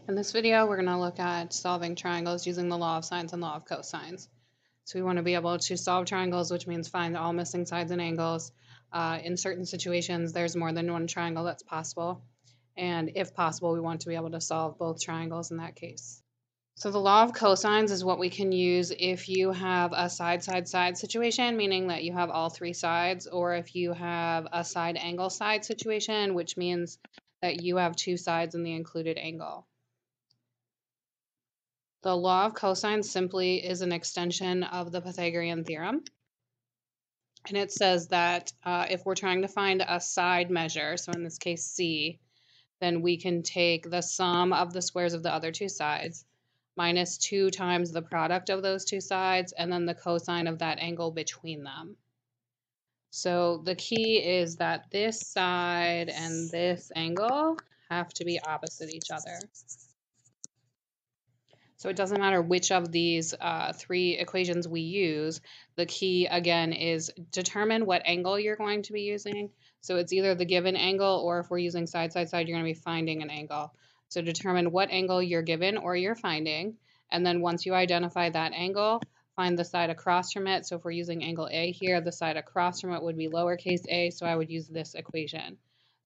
In this video, we're going to look at solving triangles using the law of sines and law of cosines. So we want to be able to solve triangles, which means find all missing sides and angles. In certain situations, there's more than one triangle that's possible. And if possible, we want to be able to solve both triangles in that case. So the law of cosines is what we can use if you have a side situation, meaning that you have all three sides, or if you have a side angle side situation, which means that you have two sides in the included angle. The law of cosines simply is an extension of the Pythagorean theorem. And it says that if we're trying to find a side measure, so in this case C, then we can take the sum of the squares of the other two sides minus 2 times the product of those two sides, and then the cosine of that angle between them. So the key is that this side and this angle have to be opposite each other. So it doesn't matter which of these three equations we use. The key, again, is determine what angle you're going to be using. So it's either the given angle, or if we're using side, you're going to be finding an angle. So determine what angle you're given or you're finding. And then once you identify that angle, find the side across from it. So if we're using angle A here, the side across from it would be lowercase a. So I would use this equation.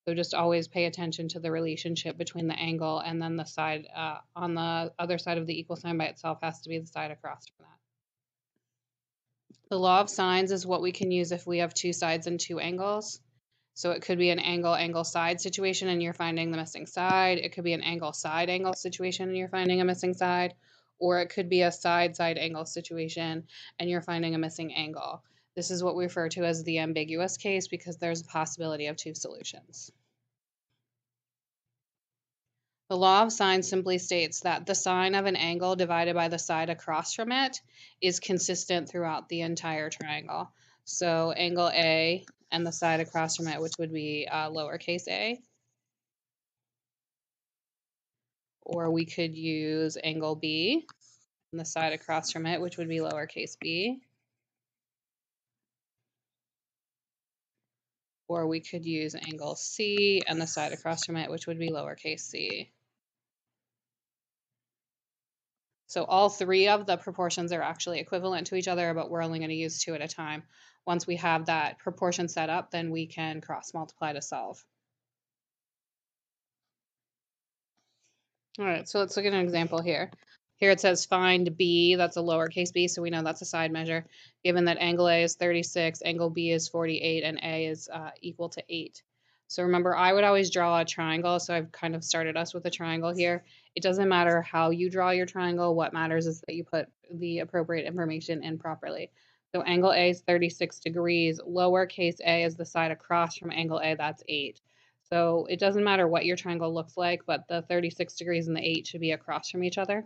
So just always pay attention to the relationship between the angle and then the side on the other side of the equal sign by itself has to be the side across from that. The law of sines is what we can use if we have two sides and two angles. So it could be an angle side situation and you're finding the missing side. It could be an angle side angle situation and you're finding a missing side. Or it could be a side angle situation and you're finding a missing angle. This is what we refer to as the ambiguous case because there's a possibility of two solutions. The law of sines simply states that the sine of an angle divided by the side across from it is consistent throughout the entire triangle. So angle A and the side across from it, which would be lowercase a. Or we could use angle B and the side across from it, which would be lowercase b. Or we could use angle C and the side across from it, which would be lowercase c. So all three of the proportions are actually equivalent to each other, but we're only going to use two at a time. Once we have that proportion set up, then we can cross multiply to solve. All right, so let's look at an example here. Here it says find B, that's a lowercase b, so we know that's a side measure. Given that angle A is 36, angle B is 48, and A is equal to 8. So remember, I would always draw a triangle, so I've kind of started us with a triangle here. It doesn't matter how you draw your triangle. What matters is that you put the appropriate information in properly. So angle A is 36 degrees. Lowercase a is the side across from angle A, that's 8. So it doesn't matter what your triangle looks like, but the 36 degrees and the 8 should be across from each other.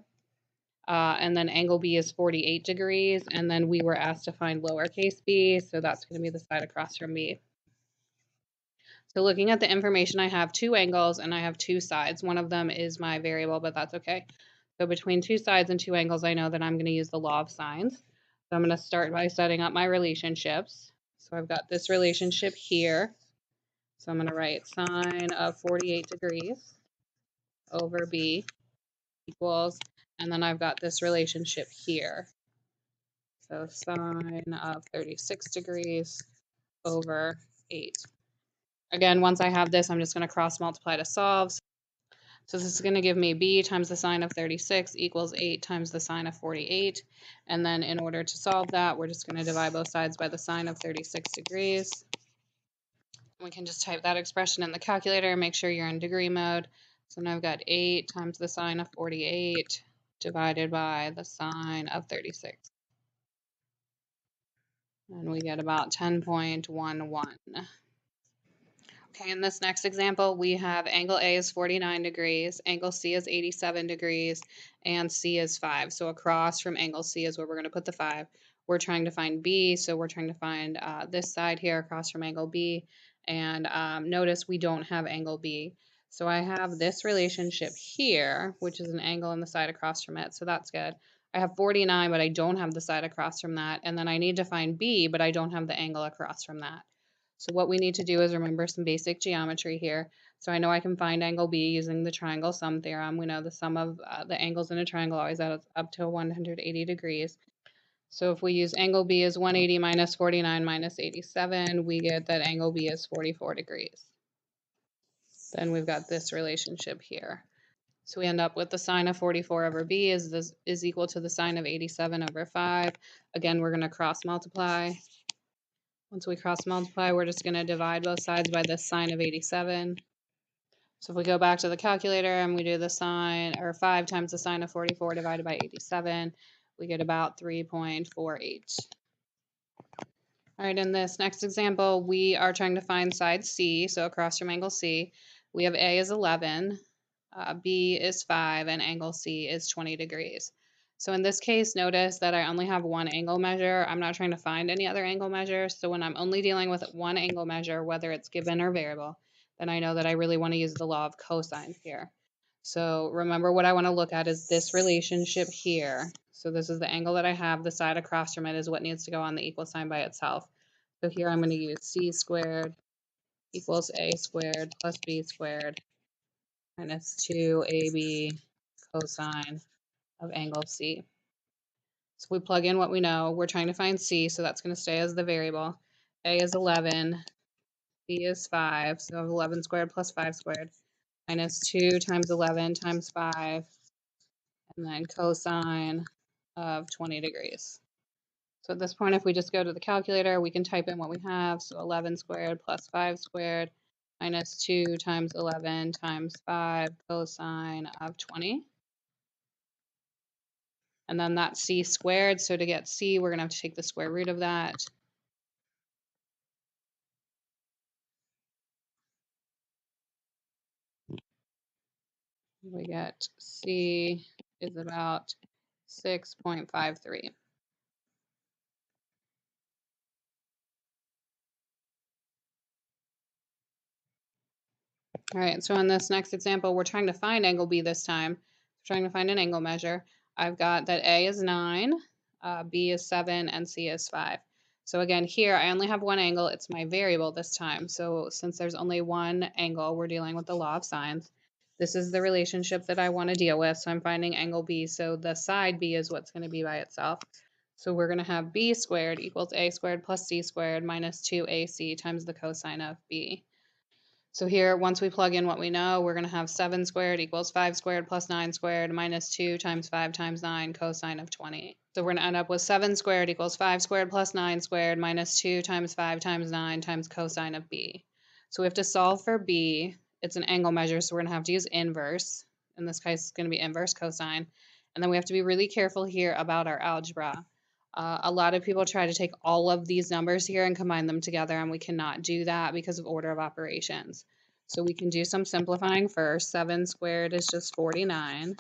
And then angle B is 48 degrees, and then we were asked to find lowercase b, so that's going to be the side across from B. So looking at the information, I have two angles and I have two sides. One of them is my variable, but that's okay. So between two sides and two angles, I know that I'm going to use the law of sines. So I'm going to start by setting up my relationships. So I've got this relationship here. So I'm going to write sine of 48 degrees over B equals, and then I've got this relationship here. So sine of 36 degrees over 8. Again, once I have this, I'm just going to cross multiply to solve. So this is going to give me B times the sine of 36 equals 8 times the sine of 48. And then in order to solve that, we're just going to divide both sides by the sine of 36 degrees. We can just type that expression in the calculator, make sure you're in degree mode. So now I've got 8 times the sine of 48 divided by the sine of 36. And we get about 10.11. Okay, in this next example, we have angle A is 49 degrees, angle C is 87 degrees, and C is 5. So across from angle C is where we're going to put the 5. We're trying to find B, so we're trying to find this side here across from angle B. And notice we don't have angle B. So I have this relationship here, which is an angle on the side across from it, so that's good. I have 49, but I don't have the side across from that. And then I need to find B, but I don't have the angle across from that. So what we need to do is remember some basic geometry here. So I know I can find angle B using the triangle sum theorem. We know the sum of the angles in a triangle always adds up to 180 degrees. So if we use angle B as 180 minus 49 minus 87, we get that angle B is 44 degrees. Then we've got this relationship here. So we end up with the sine of 44 over B is equal to the sine of 87 over 5. Again, we're going to cross multiply. Once we cross multiply, we're just going to divide both sides by the sine of 87. So if we go back to the calculator and we do the sine, or 5 times the sine of 44 divided by 87, we get about 3.48. All right, in this next example, we are trying to find side C, so across from angle C. We have A is 11, B is 5, and angle C is 20 degrees. So in this case, notice that I only have one angle measure. I'm not trying to find any other angle measures. So when I'm only dealing with one angle measure, whether it's given or variable, then I know that I really want to use the law of cosine here. So remember, what I want to look at is this relationship here. So this is the angle that I have. The side across from it is what needs to go on the equal sign by itself. So here I'm going to use c squared equals a squared plus b squared minus 2ab cosine of angle C. So we plug in what we know. We're trying to find C, so that's going to stay as the variable. A is 11, B is 5, so 11 squared plus 5 squared minus 2 times 11 times 5, and then cosine of 20 degrees. So at this point, if we just go to the calculator, we can type in what we have. So 11 squared plus 5 squared minus 2 times 11 times 5 cosine of 20. And then that's c squared. So to get c, we're going to have to take the square root of that. We get c is about 6.53. All right, so in this next example, we're trying to find angle B this time. We're trying to find an angle measure. I've got that A is 9, B is 7, and C is 5. So again, here I only have one angle. It's my variable this time. So since there's only one angle, we're dealing with the law of sines. This is the relationship that I want to deal with. So I'm finding angle B. So the side B is what's going to be by itself. So we're going to have B squared equals A squared plus C squared minus 2AC times the cosine of B. So here, once we plug in what we know, we're going to have 7 squared equals 5 squared plus 9 squared minus 2 times 5 times 9 cosine of 20. So we're going to end up with 7 squared equals 5 squared plus 9 squared minus 2 times 5 times 9 times cosine of B. So we have to solve for B. It's an angle measure, so we're going to have to use inverse. In this case, it's going to be inverse cosine. And then we have to be really careful here about our algebra. A lot of people try to take all of these numbers here and combine them together, and we cannot do that because of order of operations. So we can do some simplifying first. 7 squared is just 49.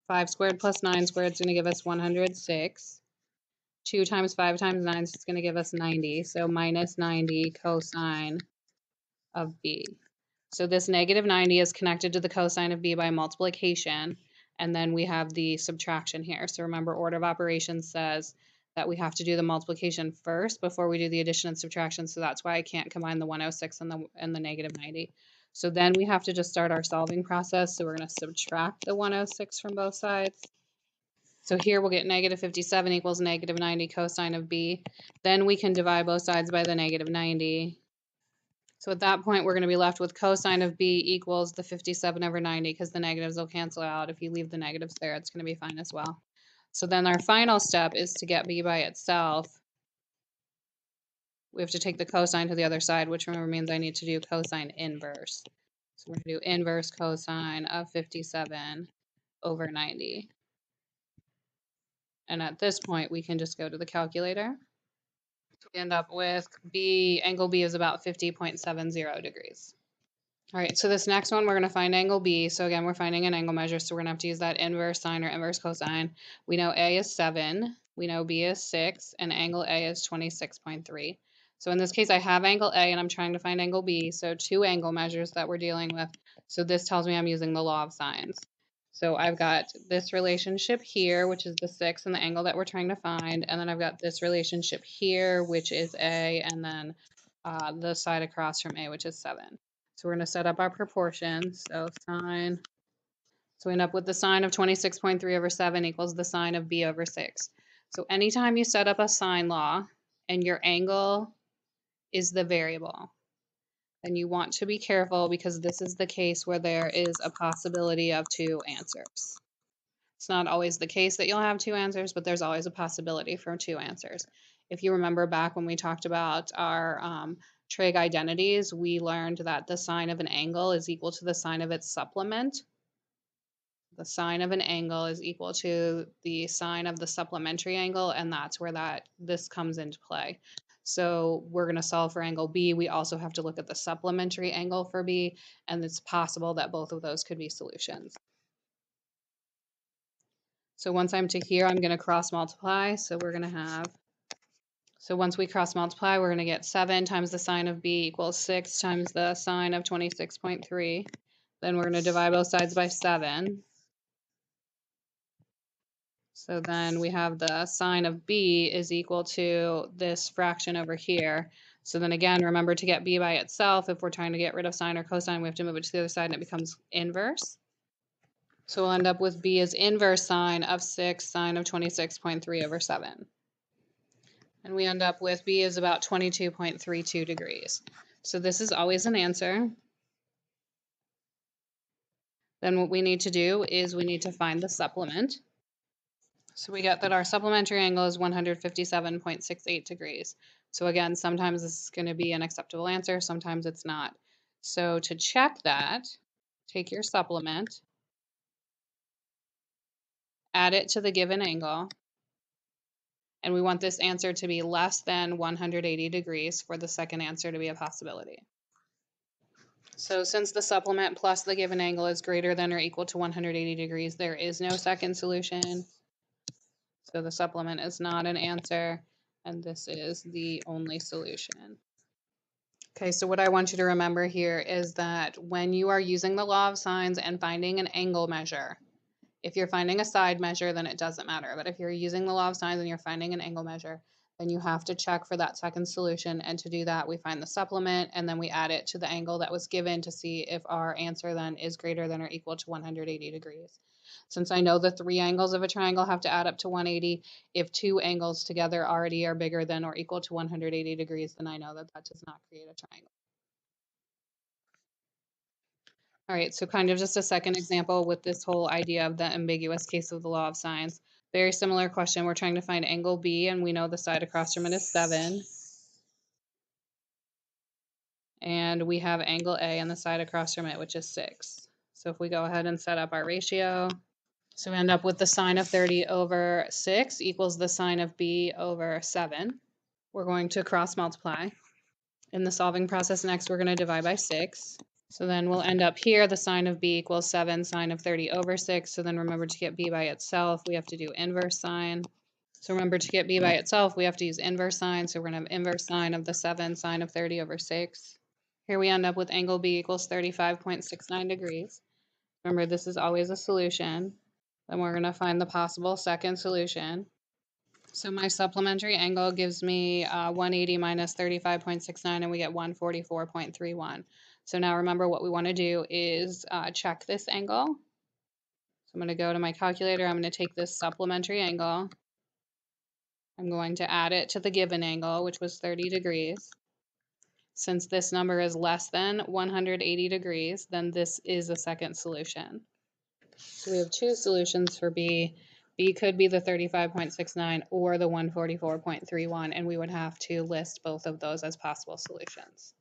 5 squared plus 9 squared is going to give us 106. 2 times 5 times 9 is going to give us 90. So minus 90 cosine of B. So this negative 90 is connected to the cosine of B by multiplication. And then we have the subtraction here. So remember, order of operations says that we have to do the multiplication first before we do the addition and subtraction. So that's why I can't combine the 106 and the negative 90. So then we have to just start our solving process. So we're going to subtract the 106 from both sides. So here we'll get negative 57 equals negative 90 cosine of B. Then we can divide both sides by the negative 90. So at that point, we're going to be left with cosine of B equals the 57 over 90 because the negatives will cancel out. If you leave the negatives there, it's going to be fine as well. So then our final step is to get B by itself. We have to take the cosine to the other side, which remember means I need to do cosine inverse. So we're going to do inverse cosine of 57 over 90. And at this point, we can just go to the calculator. So we end up with angle B is about 50.70 degrees. All right, so this next one, we're going to find angle B. So again, we're finding an angle measure, so we're going to have to use that inverse sine or inverse cosine. We know A is 7, we know B is 6, and angle A is 26.3. So in this case, I have angle A, and I'm trying to find angle B, so two angle measures that we're dealing with. So this tells me I'm using the law of sines. So I've got this relationship here, which is the 6 and the angle that we're trying to find, and then I've got this relationship here, which is A, and then the side across from A, which is 7. So we're going to set up our proportions. So we end up with the sine of 26.3 over 7 equals the sine of B over 6. So anytime you set up a sine law and your angle is the variable, then you want to be careful because this is the case where there is a possibility of two answers. It's not always the case that you'll have two answers, but there's always a possibility for two answers. If you remember back when we talked about our trig identities, we learned that the sine of an angle is equal to the sine of its supplement. The sine of an angle is equal to the sine of the supplementary angle, and that's where this comes into play. So we're going to solve for angle B. We also have to look at the supplementary angle for B, and it's possible that both of those could be solutions. So once I'm to here, I'm going to cross multiply. So once we cross multiply, we're going to get 7 times the sine of B equals 6 times the sine of 26.3. Then we're going to divide both sides by 7. So then we have the sine of B is equal to this fraction over here. So then again, remember to get B by itself, if we're trying to get rid of sine or cosine, we have to move it to the other side and it becomes inverse. So we'll end up with B is inverse sine of 6 sine of 26.3 over 7. And we end up with B is about 22.32 degrees. So this is always an answer. Then what we need to do is we need to find the supplement. So we get that our supplementary angle is 157.68 degrees. So again, sometimes this is going to be an acceptable answer, sometimes it's not. So to check that, take your supplement, add it to the given angle, and we want this answer to be less than 180 degrees for the second answer to be a possibility. So since the supplement plus the given angle is greater than or equal to 180 degrees, there is no second solution. So the supplement is not an answer, and this is the only solution. Okay, so what I want you to remember here is that when you are using the law of sines and finding an angle measure, if you're finding a side measure, then it doesn't matter. But if you're using the law of sines and you're finding an angle measure, then you have to check for that second solution. And to do that, we find the supplement and then we add it to the angle that was given to see if our answer then is greater than or equal to 180 degrees. Since I know the three angles of a triangle have to add up to 180, if two angles together already are bigger than or equal to 180 degrees, then I know that that does not create a triangle. All right, so kind of just a second example with this whole idea of the ambiguous case of the law of sines. Very similar question. We're trying to find angle B, and we know the side across from it is 7. And we have angle A and the side across from it, which is 6. So if we go ahead and set up our ratio, so we end up with the sine of 30 over 6 equals the sine of B over 7. We're going to cross multiply. In the solving process next, we're going to divide by 6. So then we'll end up here, the sine of B equals 7 sine of 30 over 6. So then remember to get B by itself, we have to do inverse sine. So remember to get B by itself, we have to use inverse sine. So we're going to have inverse sine of the 7 sine of 30 over 6. Here we end up with angle B equals 35.69 degrees. Remember, this is always a solution. Then we're going to find the possible second solution. So my supplementary angle gives me 180 minus 35.69, and we get 144.31. So now remember what we want to do is check this angle. So I'm going to go to my calculator. I'm going to take this supplementary angle. I'm going to add it to the given angle, which was 30 degrees. Since this number is less than 180 degrees, then this is a second solution. So we have two solutions for B. B could be the 35.69 or the 144.31, and we would have to list both of those as possible solutions.